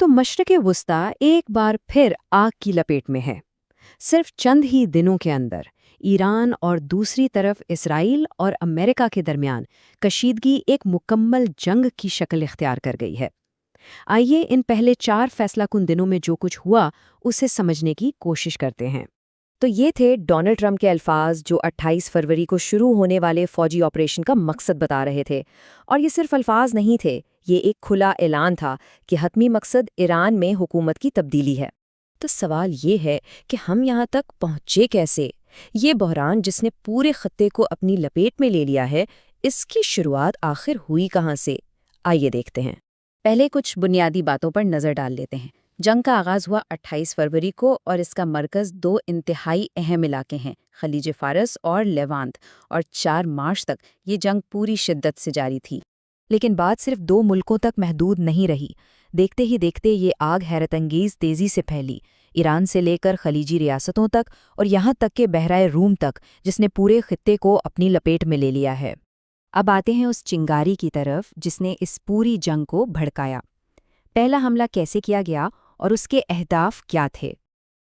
तो मशरिक़ वुस्ता एक बार फिर आग की लपेट में है। सिर्फ चंद ही दिनों के अंदर ईरान और दूसरी तरफ इसराइल और अमेरिका के दरमियान कशीदगी एक मुकम्मल जंग की शक्ल इख्तियार कर गई है। आइए इन पहले 4 फैसलाकुन दिनों में जो कुछ हुआ उसे समझने की कोशिश करते हैं। तो ये थे डोनाल्ड ट्रंप के अल्फाज जो 28 फरवरी को शुरू होने वाले फौजी ऑपरेशन का मकसद बता रहे थे। और ये सिर्फ अल्फाज नहीं थे, ये एक खुला ऐलान था कि हतमी मकसद ईरान में हुकूमत की तब्दीली है। तो सवाल ये है कि हम यहाँ तक पहुँचे कैसे? ये बहरान जिसने पूरे खत्ते को अपनी लपेट में ले लिया है, इसकी शुरुआत आखिर हुई कहाँ से? आइए देखते हैं। पहले कुछ बुनियादी बातों पर नज़र डाल लेते हैं। जंग का आगाज़ हुआ 28 फरवरी को और इसका मरकज़ 2 इंतहाई अहम इलाके हैं, खलीज फ़ारस और लेवांत, और 4 मार्च तक ये जंग पूरी शिद्दत से जारी थी। लेकिन बात सिर्फ 2 मुल्कों तक महदूद नहीं रही। देखते ही देखते ये आग हैरतअंगेज़ तेज़ी से फैली, ईरान से लेकर खलीजी रियासतों तक और यहाँ तक कि बहराए रूम तक, जिसने पूरे खित्ते को अपनी लपेट में ले लिया है। अब आते हैं उस चिंगारी की तरफ जिसने इस पूरी जंग को भड़काया। पहला हमला कैसे किया गया और उसके अहदाफ क्या थे?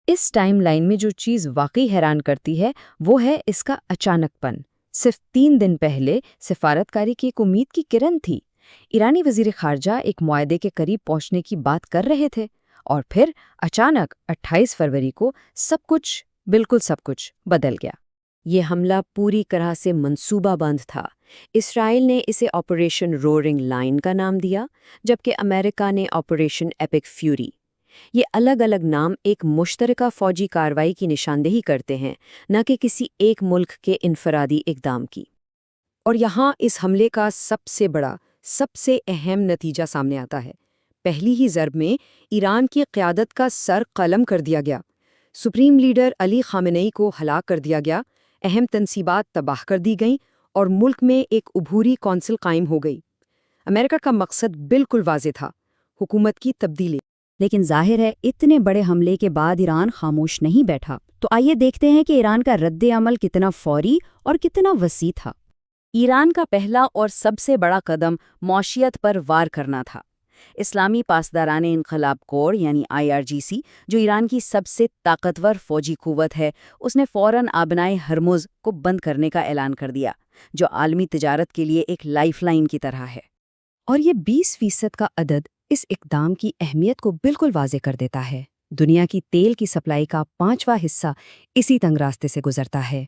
इस टाइम लाइन में जो चीज़ वाकई हैरान करती है वो है इसका अचानकपन। सिर्फ 3 दिन पहले सिफारतकारी की एक उम्मीद की किरण थी। ईरानी वज़ीर ख़ारजा एक मुआहदे के करीब पहुंचने की बात कर रहे थे और फिर अचानक 28 फरवरी को बिल्कुल सब कुछ बदल गया। ये हमला पूरी तरह से मंसूबाबंद था। इसराइल ने इसे ऑपरेशन रोरिंग लाइन का नाम दिया, जबकि अमेरिका ने ऑपरेशन एपिक फ्यूरी। ये अलग अलग नाम एक मुश्तरका फौजी कार्रवाई की निशानदेही करते हैं, न कि किसी एक मुल्क के इनफरादी इक़दाम की। और यहाँ इस हमले का सबसे बड़ा, सबसे अहम नतीजा सामने आता है। पहली ही ज़रब में ईरान की क़यादत का सर कलम कर दिया गया। सुप्रीम लीडर अली ख़ामेनेई को हलाक कर दिया गया, अहम तनसीबात तबाह कर दी गईं और मुल्क में एक उभूरी कौंसिल कायम हो गई। अमेरिका का मकसद बिल्कुल वाज़ेह था, हुकूमत की तब्दीली। लेकिन जाहिर है इतने बड़े हमले के बाद ईरान खामोश नहीं बैठा। तो आइए देखते हैं कि ईरान का रद्द-ए-अमल कितना फौरी और कितना वसी था। ईरान का पहला और सबसे बड़ा कदम मौशियत पर वार करना था। इस्लामी पासदाराने इनकलाब कोर यानी IRGC, जो ईरान की सबसे ताकतवर फौजी कुव्वत है, उसने फ़ौरन आबनाए हरमुज़ को बंद करने का ऐलान कर दिया, जो आलमी तिजारत के लिए एक लाइफलाइन की तरह है। और ये 20% का अदद इस इक़दाम की अहमियत को बिल्कुल वाज़ेह कर देता है। दुनिया की तेल की सप्लाई का 5वां हिस्सा इसी तंग रास्ते से गुजरता है।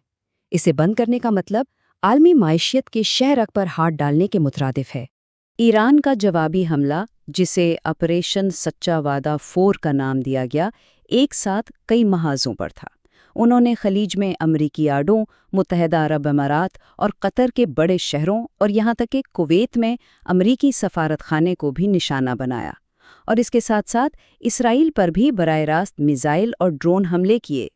इसे बंद करने का मतलब आलमी मायशियत के शहरक पर हाथ डालने के मुतरादिफ है। ईरान का जवाबी हमला, जिसे ऑपरेशन सच्चा वादा 4 का नाम दिया गया, एक साथ कई महाजों पर था। उन्होंने खलीज में अमरीकी यार्डों, मुत्तहदा अरब अमारात और कतर के बड़े शहरों और यहाँ तक कि कुवैत में अमरीकी सफारतखाने को भी निशाना बनाया। और इसके साथ साथ इसराइल पर भी बराह रास्त मिसाइल और ड्रोन हमले किए।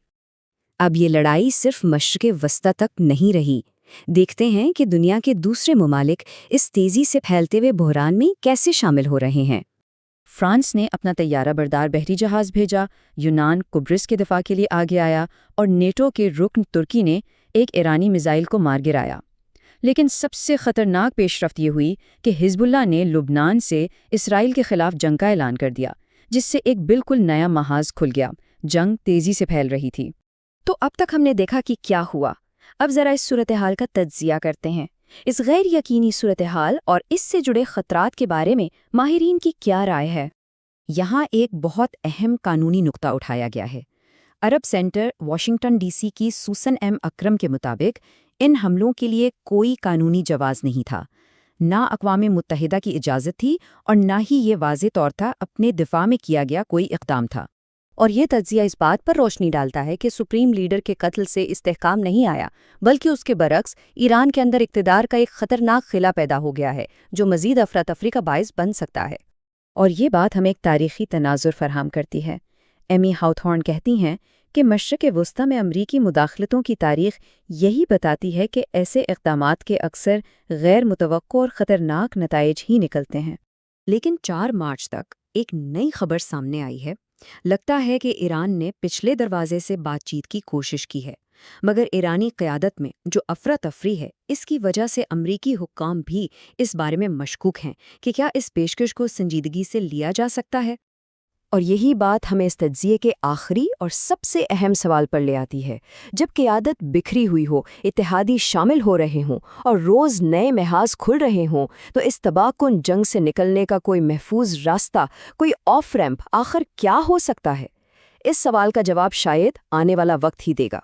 अब ये लड़ाई सिर्फ मशरिक़ वस्ता तक नहीं रही। देखते हैं कि दुनिया के दूसरे ममालिक इस तेज़ी से फैलते हुए बहरान में कैसे शामिल हो रहे हैं। फ्रांस ने अपना तैयारा बरदार बहरी जहाज़ भेजा, यूनान कुब्रिस के दिफा के लिए आगे आया और नेटो के रुकन तुर्की ने एक ईरानी मिसाइल को मार गिराया। लेकिन सबसे ख़तरनाक पेशरफ्त ये हुई कि हिज़्बुल्लाह ने लुबनान से इसराइल के ख़िलाफ़ जंग का ऐलान कर दिया, जिससे एक बिल्कुल नया महाज खुल गया। जंग तेज़ी से फैल रही थी। तो अब तक हमने देखा कि क्या हुआ। अब ज़रा इस सूरत हाल का तज्ज़िया करते हैं। इस गैर यकीनी सूरत हाल और इससे जुड़े ख़तरात के बारे में माहिरीन की क्या राय है? यहाँ एक बहुत अहम कानूनी नुक्ता उठाया गया है। अरब सेंटर वाशिंगटन DC की सूसन M अकरम के मुताबिक इन हमलों के लिए कोई कानूनी जवाज़ नहीं था। ना अक़वाम मुत्तहिदा की इजाज़त थी और ना ही ये वाज़ेह तौर था अपने दिफा में किया गया कोई इक़दाम था। और ये तज्ज़िया इस बात पर रोशनी डालता है कि सुप्रीम लीडर के कत्ल से इस्तेहकाम नहीं आया, बल्कि उसके बरक्स ईरान के अंदर इक़्तिदार का एक ख़तरनाक खिला पैदा हो गया है, जो मज़ीद अफरा तफरी का बायस बन सकता है। और ये बात हमें एक तारीख़ी तनाज़ुर फराहम करती है। एमी हाउथॉर्न कहती हैं कि मशरिक़ वुस्ता में अमरीकी मुदाखलतों की तारीख़ यही बताती है कि ऐसे इक़दामात के अक्सर गैर मुतवक्को और ख़तरनाक नताइज ही निकलते हैं। लेकिन 4 मार्च तक एक नई खबर सामने आई है। लगता है कि ईरान ने पिछले दरवाजे से बातचीत की कोशिश की है, मगर ईरानी क़यादत में जो अफरा तफरी है, इसकी वजह से अमरीकी हुक्काम भी इस बारे में मशकूक हैं कि क्या इस पेशकश को संजीदगी से लिया जा सकता है। اور یہی بات ہمیں اس تجزیے کے آخری اور سب سے اہم سوال پر لے آتی ہے۔ جب قیادت بکھری ہوئی ہو، اتحادی شامل ہو رہے ہوں اور روز نئے محاذ کھل رہے ہوں، تو اس تباہ کن جنگ سے نکلنے کا کوئی محفوظ راستہ، کوئی آف ریمپ آخر کیا ہو سکتا ہے؟ اس سوال کا جواب شاید آنے والا وقت ہی دے گا۔